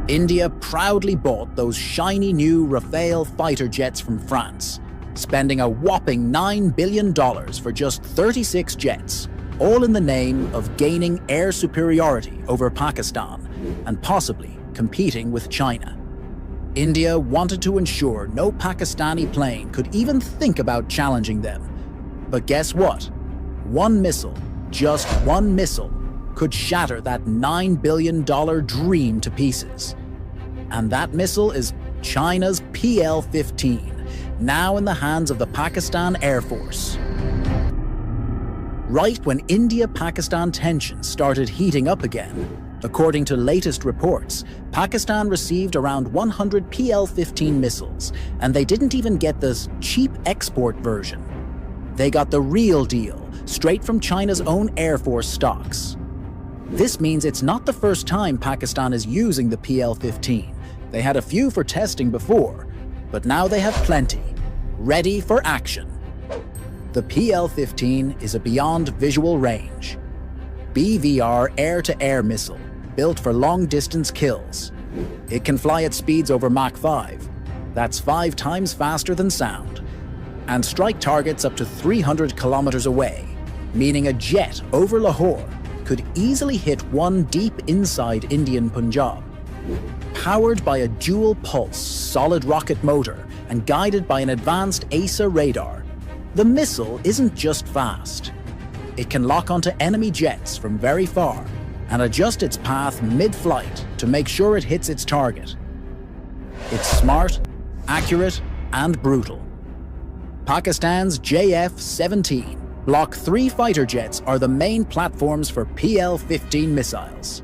India proudly bought those shiny new Rafale fighter jets from France, spending a whopping $9 billion for just 36 jets, all in the name of gaining air superiority over Pakistan and possibly competing with China. India wanted to ensure no Pakistani plane could even think about challenging them. But guess what? One missile, just one missile, could shatter that $9 billion dream to pieces. And that missile is China's PL-15, now in the hands of the Pakistan Air Force. Right when India-Pakistan tensions started heating up again, according to latest reports, Pakistan received around 100 PL-15 missiles, and they didn't even get this cheap export version. They got the real deal, straight from China's own Air Force stocks. This means it's not the first time Pakistan is using the PL-15. They had a few for testing before, but now they have plenty, ready for action. The PL-15 is a beyond visual range BVR air-to-air missile, built for long-distance kills. It can fly at speeds over Mach 5, that's 5 times faster than sound, and strike targets up to 300 kilometers away, meaning a jet over Lahore could easily hit one deep inside Indian Punjab. Powered by a dual-pulse solid rocket motor and guided by an advanced AESA radar, the missile isn't just fast. It can lock onto enemy jets from very far and adjust its path mid-flight to make sure it hits its target. It's smart, accurate, and brutal. Pakistan's JF-17 Block 3 fighter jets are the main platforms for PL-15 missiles.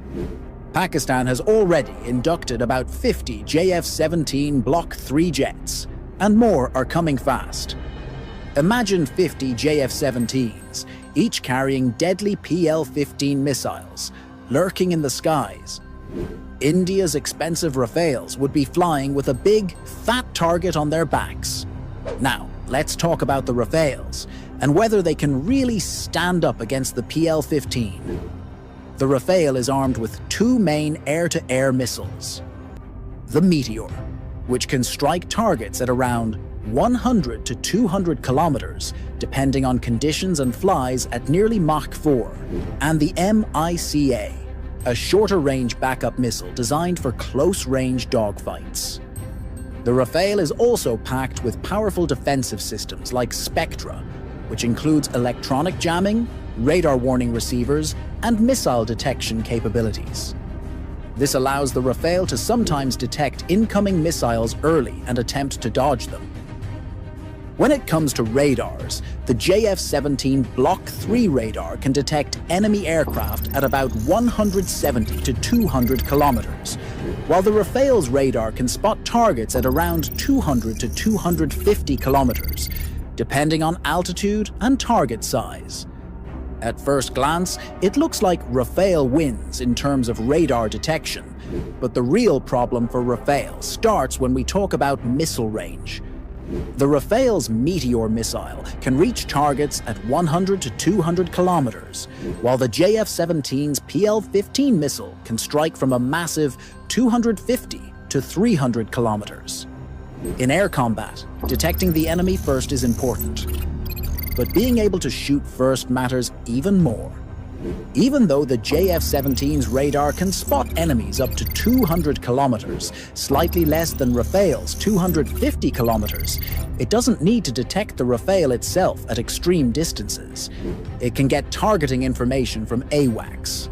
Pakistan has already inducted about 50 JF-17 Block 3 jets, and more are coming fast. Imagine 50 JF-17s, each carrying deadly PL-15 missiles, lurking in the skies. India's expensive Rafales would be flying with a big, fat target on their backs. Now, let's talk about the Rafales, and whether they can really stand up against the PL-15. The Rafale is armed with 2 main air-to-air missiles. The Meteor, which can strike targets at around 100 to 200 kilometers, depending on conditions, and flies at nearly Mach 4, and the MICA, a shorter-range backup missile designed for close-range dogfights. The Rafale is also packed with powerful defensive systems like Spectra, which includes electronic jamming, radar warning receivers, and missile detection capabilities. This allows the Rafale to sometimes detect incoming missiles early and attempt to dodge them. When it comes to radars, the JF-17 Block 3 radar can detect enemy aircraft at about 170 to 200 kilometers, while the Rafale's radar can spot targets at around 200 to 250 kilometers, depending on altitude and target size. At first glance, it looks like Rafale wins in terms of radar detection, but the real problem for Rafale starts when we talk about missile range. The Rafale's Meteor missile can reach targets at 100 to 200 kilometers, while the JF-17's PL-15 missile can strike from a massive 250 to 300 kilometers. In air combat, detecting the enemy first is important, but being able to shoot first matters even more. Even though the JF-17's radar can spot enemies up to 200 kilometers, slightly less than Rafale's 250 kilometers, it doesn't need to detect the Rafale itself at extreme distances. It can get targeting information from AWACS,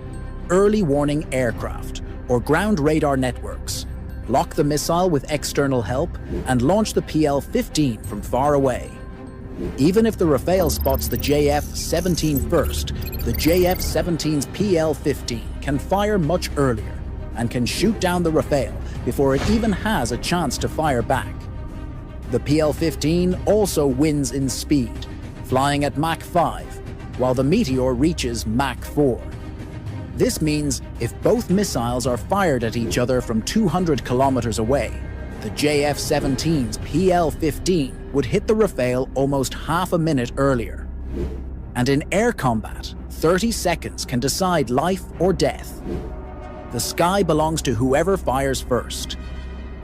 early warning aircraft, or ground radar networks, lock the missile with external help, and launch the PL-15 from far away. Even if the Rafale spots the JF-17 first, the JF-17's PL-15 can fire much earlier and can shoot down the Rafale before it even has a chance to fire back. The PL-15 also wins in speed, flying at Mach 5, while the Meteor reaches Mach 4. This means if both missiles are fired at each other from 200 kilometers away, the JF-17's PL-15 would hit the Rafale almost half a minute earlier. And in air combat, 30 seconds can decide life or death. The sky belongs to whoever fires first.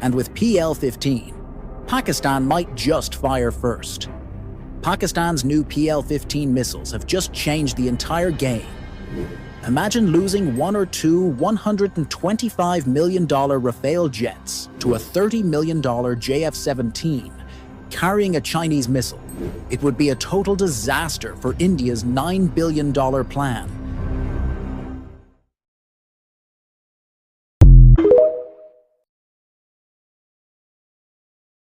And with PL-15, Pakistan might just fire first. Pakistan's new PL-15 missiles have just changed the entire game. Imagine losing one or two $125 million Rafale jets to a $30 million JF-17 carrying a Chinese missile. It would be a total disaster for India's $9 billion plan.